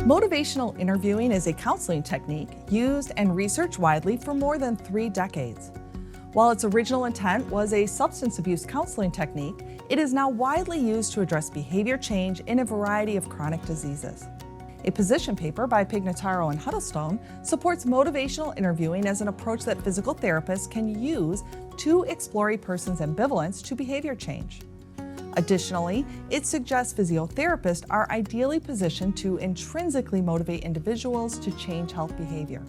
Motivational interviewing is a counseling technique used and researched widely for more than 3 decades. While its original intent was a substance abuse counseling technique, it is now widely used to address behavior change in a variety of chronic diseases. A position paper by Pignataro and Huddlestone supports motivational interviewing as an approach that physical therapists can use to explore a person's ambivalence to behavior change. Additionally, it suggests physiotherapists are ideally positioned to intrinsically motivate individuals to change health behavior.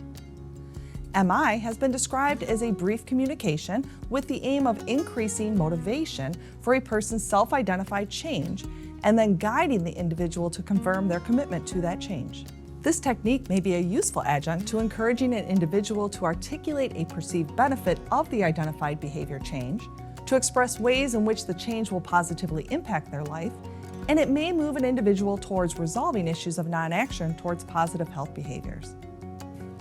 MI has been described as a brief communication with the aim of increasing motivation for a person's self-identified change and then guiding the individual to confirm their commitment to that change. This technique may be a useful adjunct to encouraging an individual to articulate a perceived benefit of the identified behavior change, to express ways in which the change will positively impact their life, and it may move an individual towards resolving issues of non-action towards positive health behaviors.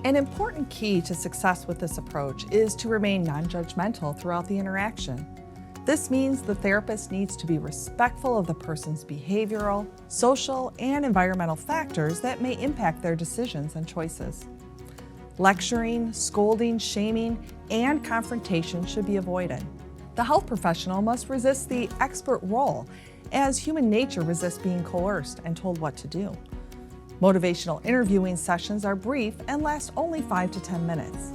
An important key to success with this approach is to remain non-judgmental throughout the interaction. This means the therapist needs to be respectful of the person's behavioral, social, and environmental factors that may impact their decisions and choices. Lecturing, scolding, shaming, and confrontation should be avoided. The health professional must resist the expert role, as human nature resists being coerced and told what to do. Motivational interviewing sessions are brief and last only 5 to 10 minutes.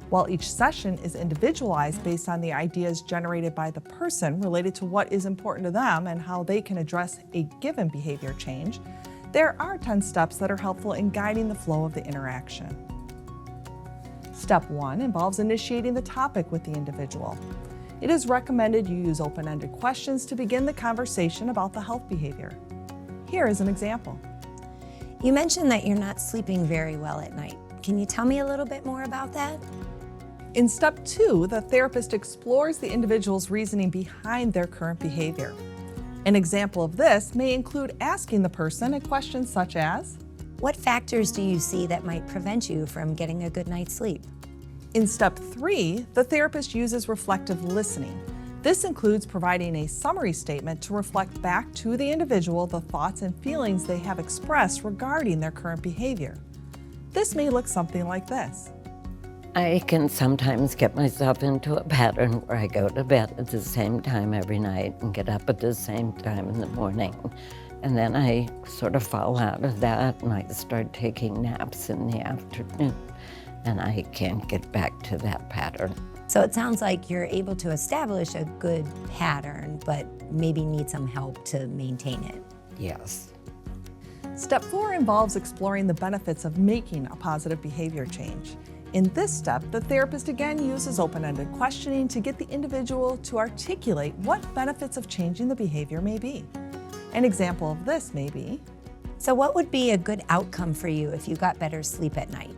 While each session is individualized based on the ideas generated by the person related to what is important to them and how they can address a given behavior change, there are 10 steps that are helpful in guiding the flow of the interaction. Step 1 involves initiating the topic with the individual. It is recommended you use open-ended questions to begin the conversation about the health behavior. Here is an example. You mentioned that you're not sleeping very well at night. Can you tell me a little bit more about that? In step 2, the therapist explores the individual's reasoning behind their current behavior. An example of this may include asking the person a question such as, What factors do you see that might prevent you from getting a good night's sleep? In step 3, the therapist uses reflective listening. This includes providing a summary statement to reflect back to the individual the thoughts and feelings they have expressed regarding their current behavior. This may look something like this. I can sometimes get myself into a pattern where I go to bed at the same time every night and get up at the same time in the morning. And then I sort of fall out of that and I start taking naps in the afternoon. And I can't get back to that pattern. So it sounds like you're able to establish a good pattern, but maybe need some help to maintain it. Yes. Step 4 involves exploring the benefits of making a positive behavior change. In this step, the therapist again uses open-ended questioning to get the individual to articulate what benefits of changing the behavior may be. An example of this may be, So what would be a good outcome for you if you got better sleep at night?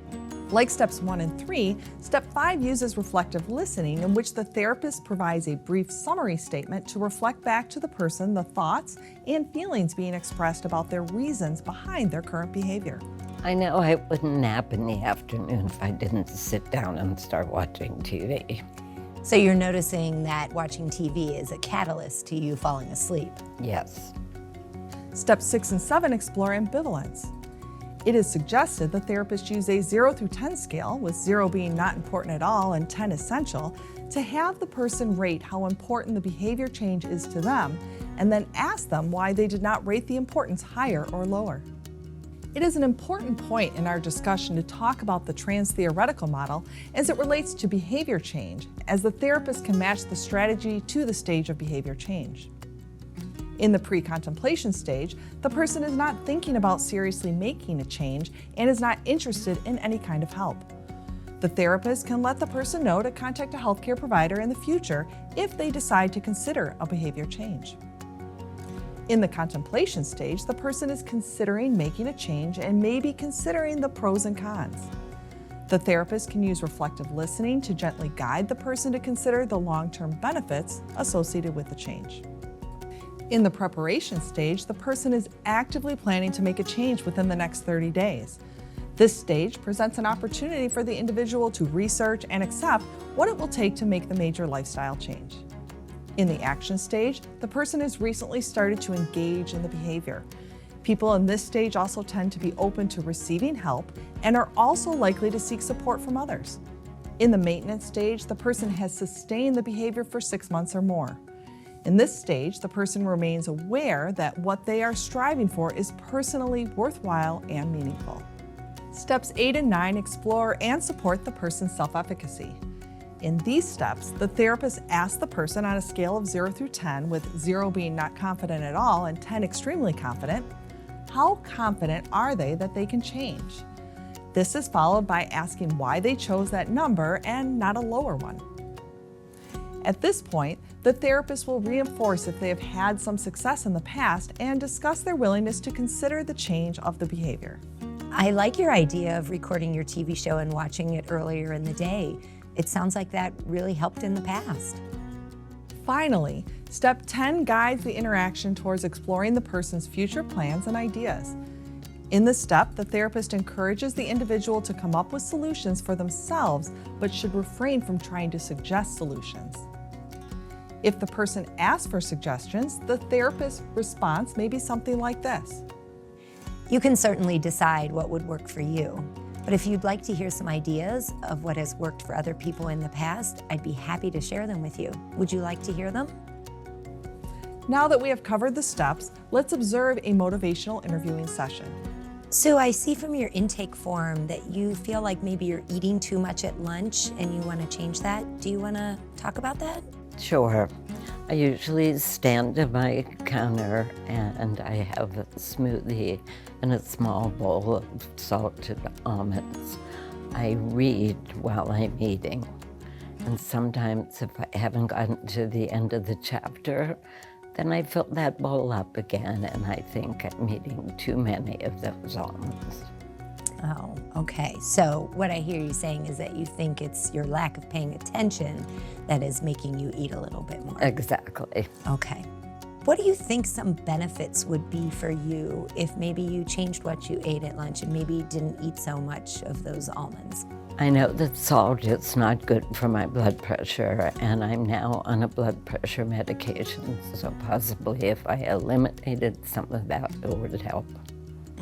like steps 1 and 3, step 5 uses reflective listening, in which the therapist provides a brief summary statement to reflect back to the person the thoughts and feelings being expressed about their reasons behind their current behavior. I know I wouldn't nap in the afternoon if I didn't sit down and start watching TV. So you're noticing that watching TV is a catalyst to you falling asleep. Yes. Steps 6 and 7 explore ambivalence. It is suggested the therapist use a 0 through 10 scale, with 0 being not important at all and 10 essential, to have the person rate how important the behavior change is to them, and then ask them why they did not rate the importance higher or lower. It is an important point in our discussion to talk about the trans-theoretical model as it relates to behavior change, as the therapist can match the strategy to the stage of behavior change. In the pre-contemplation stage, the person is not thinking about seriously making a change and is not interested in any kind of help. The therapist can let the person know to contact a healthcare provider in the future if they decide to consider a behavior change. In the contemplation stage, the person is considering making a change and may be considering the pros and cons. The therapist can use reflective listening to gently guide the person to consider the long-term benefits associated with the change. In the preparation stage, the person is actively planning to make a change within the next 30 days. This stage presents an opportunity for the individual to research and accept what it will take to make the major lifestyle change. In the action stage, the person has recently started to engage in the behavior. People in this stage also tend to be open to receiving help and are also likely to seek support from others. In the maintenance stage, the person has sustained the behavior for 6 months or more. In this stage, the person remains aware that what they are striving for is personally worthwhile and meaningful. Steps 8 and 9 explore and support the person's self-efficacy. In these steps, the therapist asks the person on a scale of 0 through 10, with 0 being not confident at all and 10 extremely confident, how confident are they that they can change? This is followed by asking why they chose that number and not a lower one. At this point, the therapist will reinforce if they have had some success in the past and discuss their willingness to consider the change of the behavior. I like your idea of recording your TV show and watching it earlier in the day. It sounds like that really helped in the past. Finally, step 10 guides the interaction towards exploring the person's future plans and ideas. In this step, the therapist encourages the individual to come up with solutions for themselves, but should refrain from trying to suggest solutions. If the person asks for suggestions, the therapist's response may be something like this. You can certainly decide what would work for you, but if you'd like to hear some ideas of what has worked for other people in the past, I'd be happy to share them with you. Would you like to hear them? Now that we have covered the steps, let's observe a motivational interviewing session. Sue, I see from your intake form that you feel like maybe you're eating too much at lunch and you want to change that. Do you want to talk about that? Sure. I usually stand at my counter and I have a smoothie and a small bowl of salted almonds. I read while I'm eating. And sometimes if I haven't gotten to the end of the chapter, then I fill that bowl up again and I think I'm eating too many of those almonds. Oh, okay. So what I hear you saying is that you think it's your lack of paying attention that is making you eat a little bit more. Exactly. Okay. What do you think some benefits would be for you if maybe you changed what you ate at lunch and maybe didn't eat so much of those almonds? I know that salt is not good for my blood pressure, and I'm now on a blood pressure medication, so possibly if I eliminated some of that, it would help.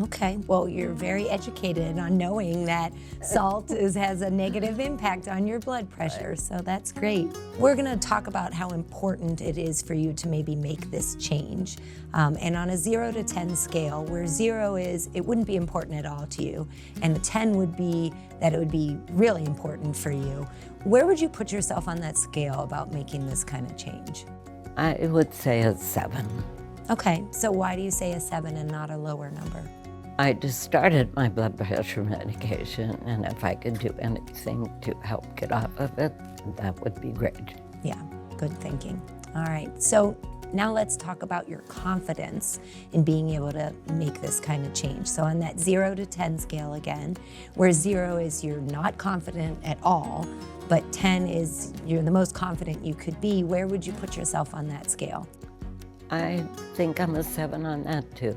Okay, well, you're very educated on knowing that salt has a negative impact on your blood pressure, so that's great. We're gonna talk about how important it is for you to maybe make this change. And on a 0 to 10 scale, where 0 is, it wouldn't be important at all to you, and a 10 would be that it would be really important for you. Where would you put yourself on that scale about making this kind of change? I would say a 7. Okay, so why do you say a 7 and not a lower number? I just started my blood pressure medication, and if I could do anything to help get off of it, that would be great. Yeah, good thinking. All right, so now let's talk about your confidence in being able to make this kind of change. So on that 0 to 10 scale again, where 0 is you're not confident at all, but 10 is you're the most confident you could be, where would you put yourself on that scale? I think I'm a 7 on that too.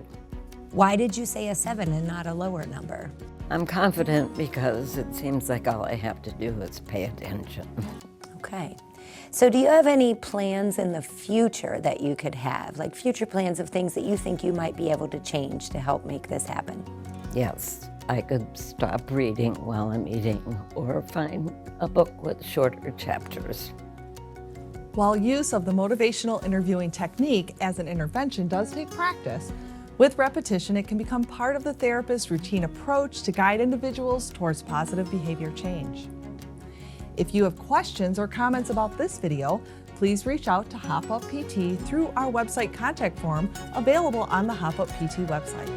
Why did you say a 7 and not a lower number? I'm confident because it seems like all I have to do is pay attention. Okay. So do you have any plans in the future that you could have, like future plans of things that you think you might be able to change to help make this happen? Yes, I could stop reading while I'm eating or find a book with shorter chapters. While use of the motivational interviewing technique as an intervention does take practice, with repetition, it can become part of the therapist's routine approach to guide individuals towards positive behavior change. If you have questions or comments about this video, please reach out to Hop Up PT through our website contact form available on the Hop Up PT website.